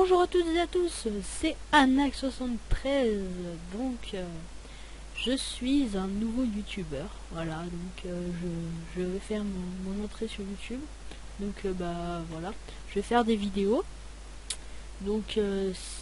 Bonjour à toutes et à tous, c'est Anax73, donc je suis un nouveau youtubeur, voilà, donc je vais faire mon entrée sur YouTube, donc bah voilà, je vais faire des vidéos, donc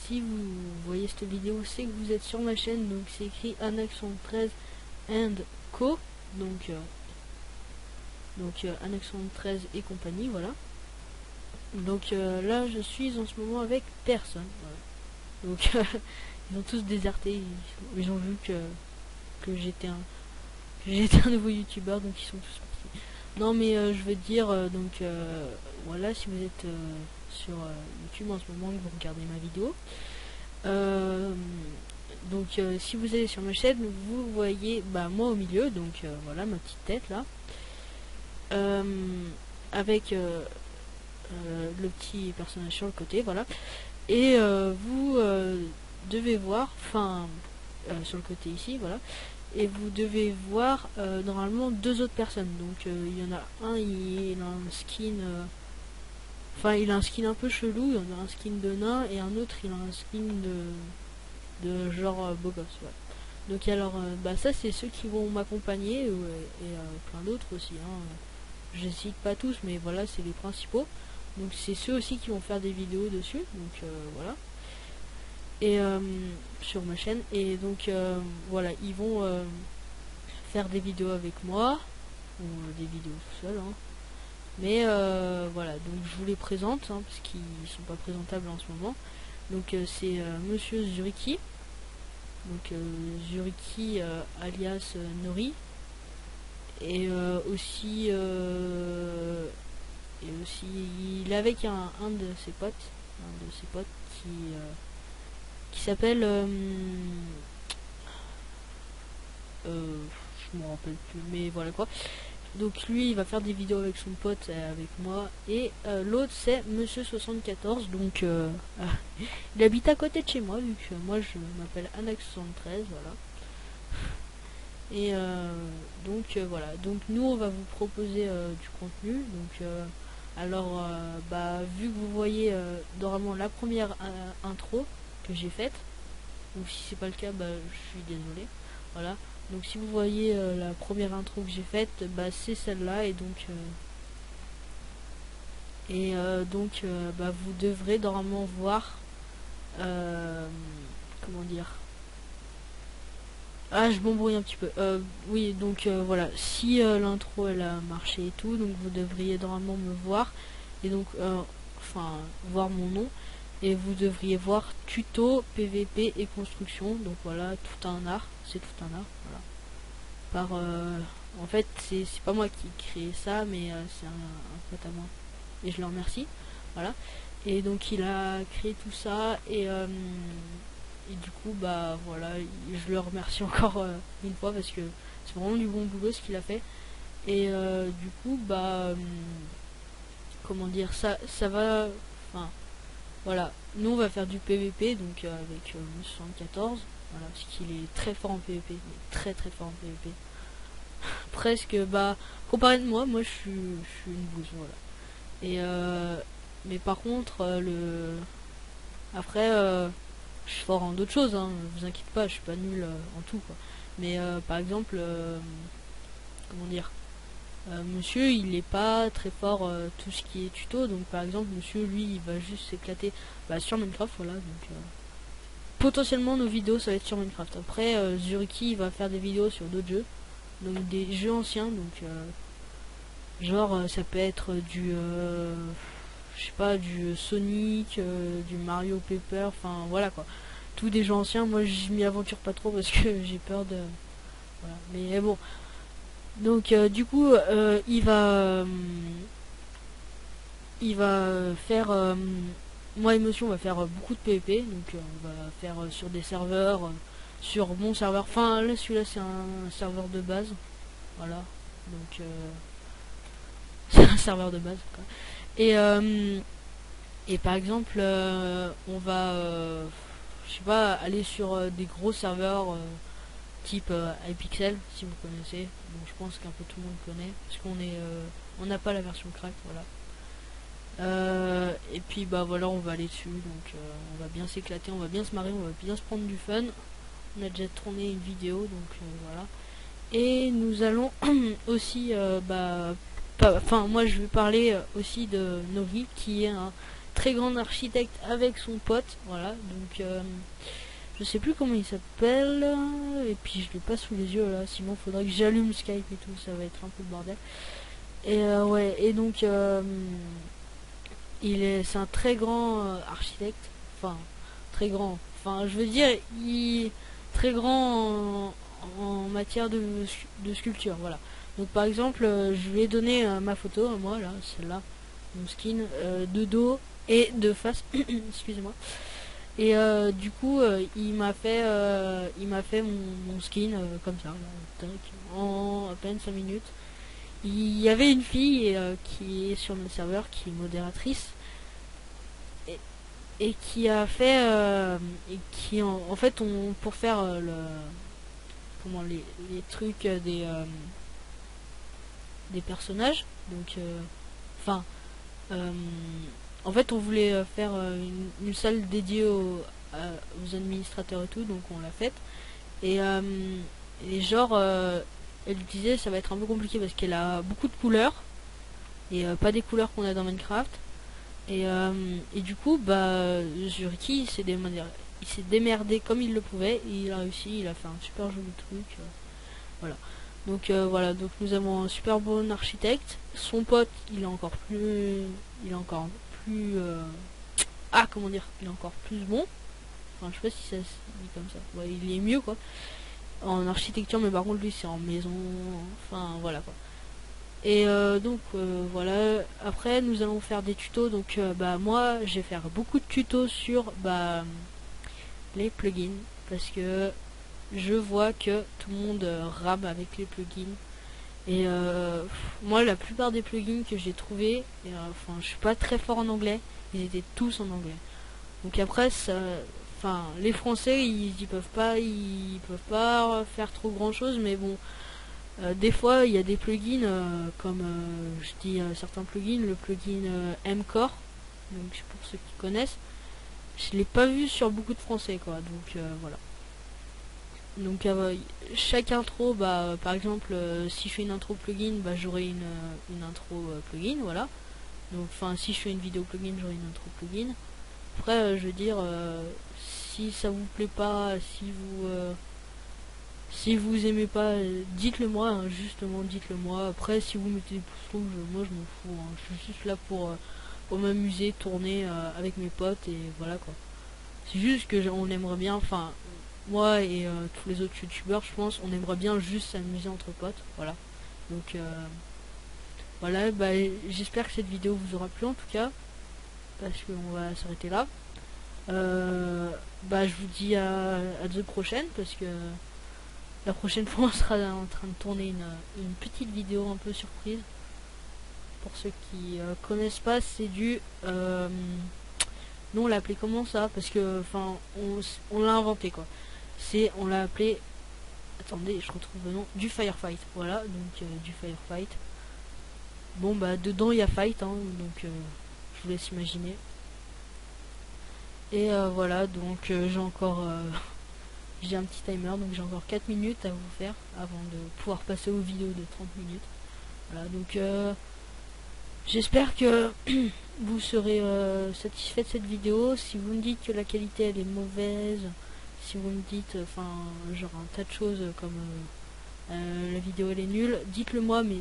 si vous voyez cette vidéo, c'est que vous êtes sur ma chaîne, donc c'est écrit Anax73 and Co, donc Anax73 et compagnie, voilà. Donc là je suis en ce moment avec personne, voilà. Donc ils ont tous déserté, ils ont vu que j'étais un nouveau youtubeur, donc ils sont tous partis. Non mais je veux dire, voilà, si vous êtes sur YouTube en ce moment, que vous regardez ma vidéo, si vous allez sur ma chaîne, vous voyez moi au milieu, donc voilà ma petite tête là, avec le petit personnage sur le côté, voilà. Et vous devez voir, sur le côté ici, voilà. Et vous devez voir normalement deux autres personnes. Donc il y en a un, il a un skin, il a un skin un peu chelou. Il y en a un skin de nain et un autre, il a un skin de genre beau gosse. Ouais. Donc alors, ça c'est ceux qui vont m'accompagner et plein d'autres aussi. Je les cite pas tous, mais voilà, c'est les principaux. Donc c'est ceux aussi qui vont faire des vidéos dessus, donc voilà, et sur ma chaîne, et donc voilà, ils vont faire des vidéos avec moi ou des vidéos tout seul, mais voilà, donc je vous les présente parce qu'ils sont pas présentables en ce moment. Donc c'est Monsieur Zuriki, donc Zuriki alias Nori, et aussi il est avec un de ses potes, qui s'appelle je me rappelle plus, mais voilà quoi. Donc lui il va faire des vidéos avec son pote et avec moi, et l'autre c'est Monsieur 74, donc il habite à côté de chez moi, vu que moi je m'appelle Anax73, voilà. Et voilà, donc nous on va vous proposer du contenu, donc alors vu que vous voyez normalement la première intro que j'ai faite, donc si c'est pas le cas, je suis désolé, voilà. Donc si vous voyez la première intro que j'ai faite, c'est celle-là, et donc vous devrez normalement voir comment dire. Ah, je m'embrouille un petit peu. Oui, donc voilà, si l'intro elle a marché et tout, donc vous devriez normalement me voir, et donc voir mon nom, et vous devriez voir tuto, PVP et construction. Donc voilà, tout un art, c'est tout un art, voilà. En fait, c'est pas moi qui ai créé ça, mais c'est un pote à moi, et je le remercie, voilà. Et donc il a créé tout ça, et du coup voilà, je le remercie encore une fois, parce que c'est vraiment du bon boulot ce qu'il a fait. Et du coup comment dire, ça va, voilà, nous on va faire du PVP, donc avec 74, voilà, parce qu'il est très fort en PVP, très très fort en PVP. Presque, comparé de moi je suis une bouse, voilà. Et mais par contre après je suis fort en d'autres choses, ne vous inquiétez pas, je suis pas nul en tout, quoi. Mais par exemple, comment dire, monsieur il est pas très fort tout ce qui est tuto, donc par exemple monsieur lui il va juste s'éclater sur Minecraft, voilà. Donc potentiellement nos vidéos ça va être sur Minecraft. Après Zuriki il va faire des vidéos sur d'autres jeux, donc des jeux anciens, donc genre ça peut être du je sais pas, du Sonic, du Mario Paper, enfin voilà quoi, tous des jeux anciens. Moi je m'y aventure pas trop parce que j'ai peur de, voilà, mais bon. Donc du coup il va faire moi et Monsieur on va faire beaucoup de PvP, donc on va faire sur des serveurs, sur mon serveur, là celui-là c'est un serveur de base, voilà, donc c'est un serveur de base, quoi. Et par exemple on va je sais pas, aller sur des gros serveurs type iPixel, si vous connaissez. Donc je pense qu'un peu tout le monde connaît, parce qu'on est on n'a pas la version crack, voilà. Et puis bah voilà, on va aller dessus, donc on va bien s'éclater, on va bien se marrer, on va bien se prendre du fun. On a déjà tourné une vidéo, donc voilà. Et nous allons aussi, enfin moi je vais parler aussi de Novi, qui est un très grand architecte avec son pote, voilà. Donc je sais plus comment il s'appelle, et puis je l'ai pas sous les yeux là, sinon faudrait que j'allume Skype et tout, ça va être un peu le bordel. Et ouais, et donc c'est un très grand architecte, enfin très grand, enfin je veux dire il très grand en matière de sculpture, voilà. Donc par exemple, je lui ai donné ma photo, moi là, celle-là, mon skin de dos et de face, excusez-moi. Et du coup, il m'a fait mon skin comme ça, là, tac, en à peine 5 minutes. Il y avait une fille qui est sur notre serveur, qui est modératrice, et, et qui a fait, et qui en fait, pour faire les trucs des personnages, donc, enfin, en fait, on voulait faire une salle dédiée aux administrateurs et tout, donc on l'a faite. Et, genre, elle disait ça va être un peu compliqué parce qu'elle a beaucoup de couleurs et pas des couleurs qu'on a dans Minecraft. Et du coup, bah, Zuriki il s'est démerdé comme il le pouvait et il a réussi, il a fait un super joli truc. Voilà. Donc voilà, donc nous avons un super bon architecte. Son pote, il est encore plus, comment dire, il est encore plus bon. Enfin, je sais pas si ça se dit comme ça. Ouais, il est mieux quoi en architecture, mais par contre lui c'est en maison. Enfin voilà quoi. Et donc voilà. Après nous allons faire des tutos. Donc bah moi je vais faire beaucoup de tutos sur les plugins parce que je vois que tout le monde rame avec les plugins. Et moi la plupart des plugins que j'ai trouvé, enfin je suis pas très fort en anglais, ils étaient tous en anglais. Donc après ça, enfin les Français ils peuvent pas faire trop grand chose, mais bon, des fois il y a des plugins comme je dis certains plugins, le plugin Mcore, donc pour ceux qui connaissent, je l'ai pas vu sur beaucoup de Français quoi, donc voilà. Donc chaque intro, bah par exemple si je fais une intro plugin, bah j'aurai une intro plugin, voilà. Donc enfin si je fais une vidéo plugin, j'aurai une intro plugin. Après je veux dire si ça vous plaît pas, si vous aimez pas, dites-le moi, hein, justement dites-le moi. Après si vous mettez des pouces rouges, moi je m'en fous, hein. Je suis juste là pour m'amuser, tourner avec mes potes et voilà quoi. C'est juste que on aimerait bien, enfin moi et tous les autres youtubeurs, je pense, on aimerait bien juste s'amuser entre potes, voilà. Donc voilà, bah j'espère que cette vidéo vous aura plu en tout cas, parce qu'on va s'arrêter là. Bah je vous dis à de prochaine, parce que la prochaine fois on sera en train de tourner une petite vidéo un peu surprise. Pour ceux qui connaissent pas, c'est du non, on l'a appelé comment ça, parce que enfin on l'a inventé quoi. On l'a appelé, attendez je retrouve le nom, du Firefight, voilà. Donc du Firefight, bon bah dedans il y a fight, hein, donc je vous laisse imaginer. Et voilà, donc j'ai un petit timer, donc j'ai encore 4 minutes à vous faire avant de pouvoir passer aux vidéos de 30 minutes. Voilà, donc j'espère que vous serez satisfait de cette vidéo. Si vous me dites que la qualité elle est mauvaise, si vous me dites enfin genre un tas de choses comme la vidéo elle est nulle, dites-le moi. Mais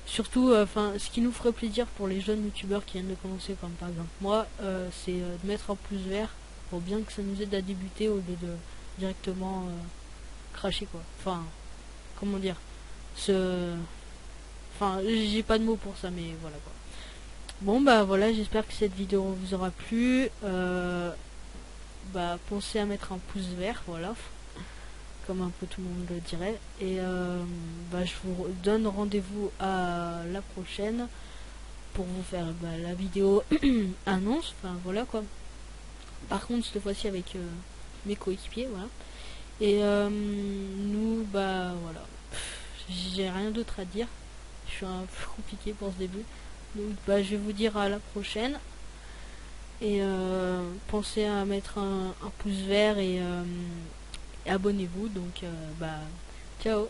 surtout enfin ce qui nous ferait plaisir pour les jeunes youtubeurs qui viennent de commencer, comme par exemple moi, c'est de mettre un pouce vert pour bien que ça nous aide à débuter au lieu de directement cracher quoi. Enfin comment dire, enfin j'ai pas de mots pour ça, mais voilà quoi. Bon bah voilà, j'espère que cette vidéo vous aura plu. Bah pensez à mettre un pouce vert, voilà, comme un peu tout le monde le dirait. Et bah je vous donne rendez-vous à la prochaine pour vous faire la vidéo annonce, enfin voilà quoi. Par contre cette fois-ci avec mes coéquipiers, voilà. Et nous bah voilà, j'ai rien d'autre à dire. Je suis un peu compliqué pour ce début. Donc bah, je vais vous dire à la prochaine. Et pensez à mettre un pouce vert et abonnez-vous. Donc bah ciao.